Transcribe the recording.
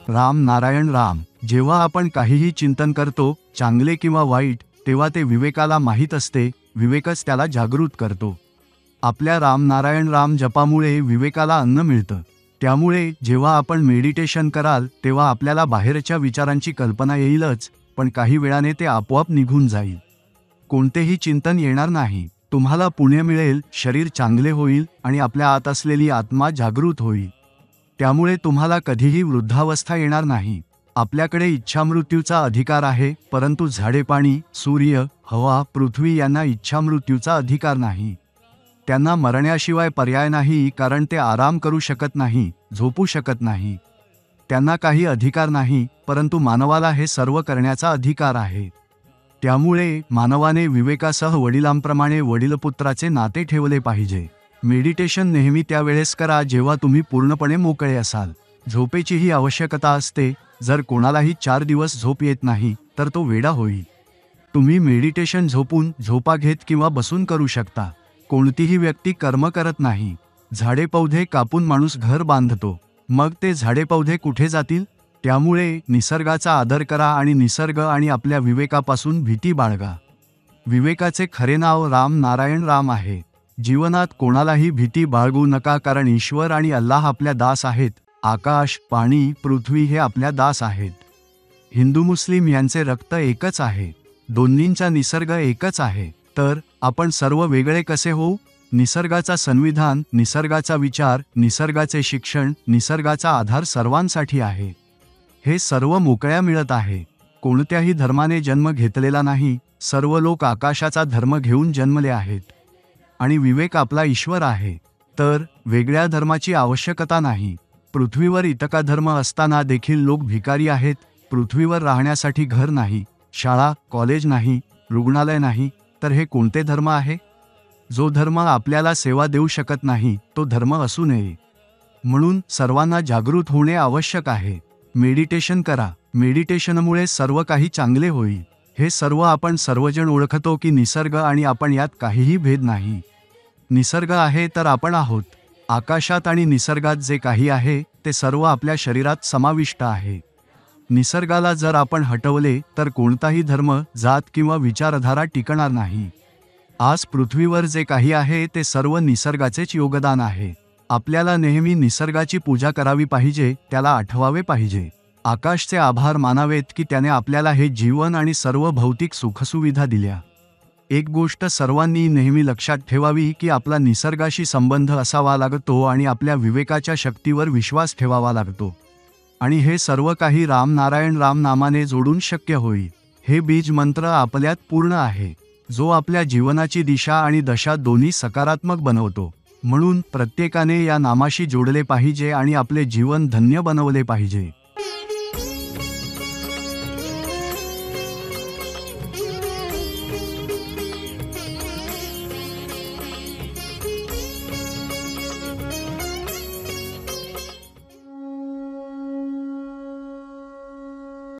राम नारायण राम. जेव्हा आपण काहीही चिंतन करतो, चांगले किंवा वाईट, तेव्हा ते विवेकाला माहीत असते, विवेकच त्याला जागृत करतो. आपल्या राम नारायण राम जपामुळे विवेकाला अन्न मिळतं. त्यामुळे जेव्हा आपण मेडिटेशन कराल तेव्हा आपल्याला बाहेरच्या विचारांची कल्पना येईलच, पण काही वेळाने ते आपोआप निघून जाईल. कोणतेही चिंतन येणार नाही. तुम्हाला पुण्य मिळेल, शरीर चांगले होईल आणि आपल्या आत असलेली आत्मा जागृत होईल. त्यामुळे तुम्हाला कधीही वृद्धावस्था येणार नाही. आपल्याकडे इच्छामृत्यूचा अधिकार आहे, परंतु झाडे, पाणी, सूर्य, हवा, पृथ्वी यांना इच्छामृत्यूचा अधिकार नाही. त्यांना मरण्याशिवाय पर्याय नाही, कारण ते आराम करू शकत नाही, झोपू शकत नाही. त्यांना काही अधिकार नाही, परंतु मानवाला हे सर्व करण्याचा अधिकार आहे. त्यामुळे मानवाने विवेकासह वडिलांप्रमाणे वडीलपुत्राचे नाते ठेवले पाहिजे. मेडिटेशन नेहमी त्यावेळेस करा जेव्हा तुम्ही पूर्णपणे मोकळे असाल. झोपेचीही आवश्यकता असते. जर कोणालाही 4 दिवस झोप येत नाही तर तो वेडा होईल. तुम्ही मेडिटेशन झोपून, झोपा घेत किंवा बसून करू शकता. कोणतीही व्यक्ती कर्म करत नाही. झाडे पौधे कापून माणूस घर बांधतो, मग ते झाडे पौधे कुठे जातील? त्यामुळे निसर्गाचा आदर करा आणि निसर्ग आणि आपल्या विवेकापासून भीती बाळगा. विवेकाचे खरे नाव राम नारायण राम आहे. जीवनात कोणालाही भीती बाळगू नका, कारण ईश्वर आणि अल्लाह आपल्या दास आहेत. आकाश, पाणी, पृथ्वी हे आपल्या दास आहेत. हिंदू मुस्लिम यांचे रक्त एकच आहे. दोन्हींचा निसर्ग एकच आहे. तर आपण सर्व वेगळे कसे होऊ? निसर्गाचा संविधान, निसर्गाचा विचार, निसर्गाचे शिक्षण, निसर्गाचा आधार सर्वांसाठी आहे. हे सर्व मोकळ्या मिळत आहे. कोणत्याही धर्माने जन्म घेतलेला नाही. सर्व लोक आकाशाचा धर्म घेऊन जन्मले आहेत. आणि विवेक आपला ईश्वर आहे. तर वेगळ्या धर्माची आवश्यकता नाही. पृथ्वीवर इतका धर्म असताना देखील लोक भिकारी आहेत. पृथ्वीवर राहण्यासाठी घर नाही, शाळा, कॉलेज नाही, रुग्णालय नाही, तर हे कोणते धर्म आहे? जो धर्म आपल्याला सेवा देऊ शकत नाही तो धर्म असू नये. म्हणून सर्वांना जागृत होणे आवश्यक आहे. मेडिटेशन करा. मेडिटेशनमुळे सर्व काही चांगले होईल. हे सर्व आपण सर्वजण ओळखतो की निसर्ग आणि आपण यात काहीही भेद नाही. निसर्ग आहे तर आपण आहोत. आकाशात आणि निसर्गात जे काही आहे ते सर्व आपल्या शरीरात समाविष्ट आहे. निसर्गाला जर आपण हटवले तर कोणताही धर्म, जात किंवा विचारधारा टिकणार नाही. आज पृथ्वीवर जे काही आहे ते सर्व निसर्गाचेच योगदान आहे. आपल्याला नेहमी निसर्गाची पूजा करावी पाहिजे, त्याला आठवावे पाहिजे. आकाशचे आभार मानावेत की त्याने आपल्याला हे जीवन आणि सर्व भौतिक सुखसुविधा दिल्या. एक गोष्ट सर्वांनी नेहमी लक्षात ठेवावी की आपला निसर्गाशी संबंध असावा लागतो आणि आपल्या विवेकाच्या शक्तीवर विश्वास ठेवावा लागतो. आणि हे सर्व काही राम नारायण राम नामाने जोडून शक्य होईल. हे बीज मंत्र आपल्यात पूर्ण आहे, जो आपल्या जीवनाची दिशा आणि दशा दोन्ही सकारात्मक बनवतो. म्हणून प्रत्येकाने या नामाशी जोडले पाहिजे आणि आपले जीवन धन्य बनवले पाहिजे.